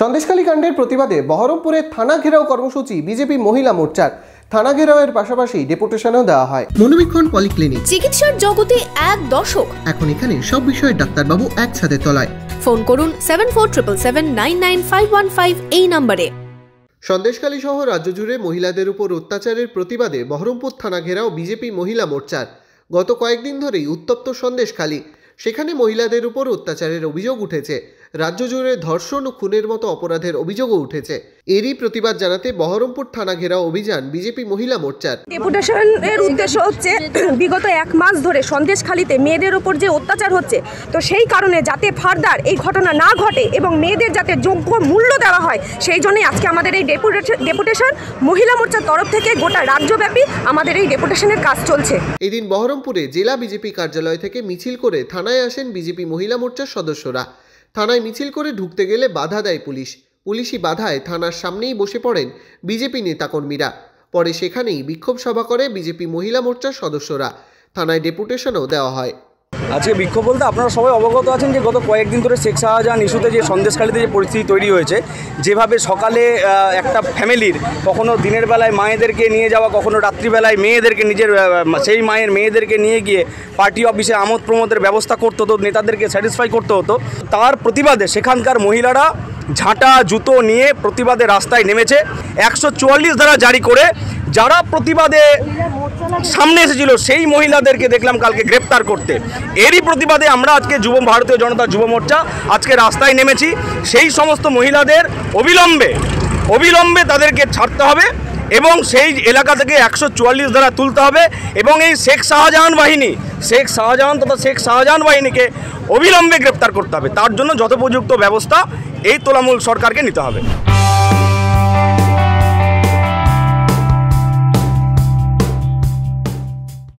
সন্দেশখালী কাণ্ডের প্রতিবাদে বহরমপুরে থানা ঘেরাও কর্মসূচি বিজেপি মহিলা মোর্চার। থানা ঘেরাওয়ের পাশাপাশি ডেপুটেশনও দেওয়া হয়। মনোবীক্ষণ পলিক্লিনিক, চিকিৎসার জগতে এক দশক। এখন এখানে সব বিষয়ে ডাক্তারবাবু একসাথে তলায়। ফোন করুন 7477799515 এই নম্বরে। সন্দেশখালী সহ রাজ্য জুড়ে মহিলাদের উপর অত্যাচারের প্রতিবাদে বহরমপুর থানা ঘেরাও বিজেপি মহিলা মোর্চার। গত কয়েকদিন ধরেই উত্তপ্ত সন্দেশখালী, সেখানে মহিলাদের উপর অত্যাচারের অভিযোগ উঠেছে। রাজ্য জুড়ে ধর্ষণ ও খুনের মতো অপরাধের অভিযোগও উঠেছে। এরই প্রতিবাদ জানাতে বহরমপুর থানা ঘেরাও অভিযান বিজেপি মহিলা মোর্চার। ডেপুটেশনের উদ্দেশ্য হচ্ছে বিগত এক মাস ধরে সন্দেশখালীতে মেয়েদের উপর যে অত্যাচার হচ্ছে, তো সেই কারণে যাতে ফার্দার এই ঘটনা না ঘটে এবং মেয়েদের যাতে যোগ্য মূল্য দেওয়া হয়, সেই জন্যই আজকে আমাদের এই ডেপুটেশন মহিলা মোর্চার তরফ থেকে গোটা রাজ্যব্যাপী আমাদের এই ডেপুটেশনের কাজ চলছে। এদিন বহরমপুরে জেলা বিজেপি কার্যালয় থেকে মিছিল করে থানায় আসেন বিজেপি মহিলা মোর্চার সদস্যরা। থানায় মিছিল করে ঢুকতে গেলে বাধা দেয় পুলিশ। পুলিশি বাধায় থানার সামনেই বসে পড়েন বিজেপি নেতাকর্মীরা। পরে সেখানেই বিক্ষোভ সভা করে বিজেপি মহিলা মোর্চার সদস্যরা। থানায় ডেপুটেশনও দেওয়া হয়। আজকে বিক্ষোভ বলতে আপনারা সবাই অবগত আছেন যে গত কয়েকদিন ধরে শেখ শাহজাহান ইস্যুতে যে সন্দেশখালীতে যে পরিস্থিতি তৈরি হয়েছে, যেভাবে সকালে একটা ফ্যামিলির কখনো দিনের বেলায় মায়েদেরকে নিয়ে যাওয়া, কখনো রাত্রিবেলায় মেয়েদেরকে নিজের সেই মায়ের মেয়েদেরকে নিয়ে গিয়ে পার্টি অফিসে আমোদ প্রমোদের ব্যবস্থা করতে হতো, নেতাদেরকে স্যাটিসফাই করতে হতো, তার প্রতিবাদে সেখানকার মহিলারা ঝাঁটা জুতো নিয়ে প্রতিবাদে রাস্তায় নেমেছে। 144 ধারা জারি করে যারা প্রতিবাদে সামনে এসেছিল সেই মহিলাদেরকে দেখলাম কালকে গ্রেপ্তার করতে। এরই প্রতিবাদে আমরা আজকে ভারতীয় জনতা যুব মোর্চা আজকে রাস্তায় নেমেছি। সেই সমস্ত মহিলাদের অবিলম্বে তাদেরকে ছাড়তে হবে এবং সেই এলাকা থেকে 144 ধারা তুলতে হবে এবং এই শেখ শাহজাহান বাহিনীকে অবিলম্বে গ্রেপ্তার করতে হবে। তার জন্য যথোপযুক্ত ব্যবস্থা এই তৃণমূল সরকারকে নিতে হবে।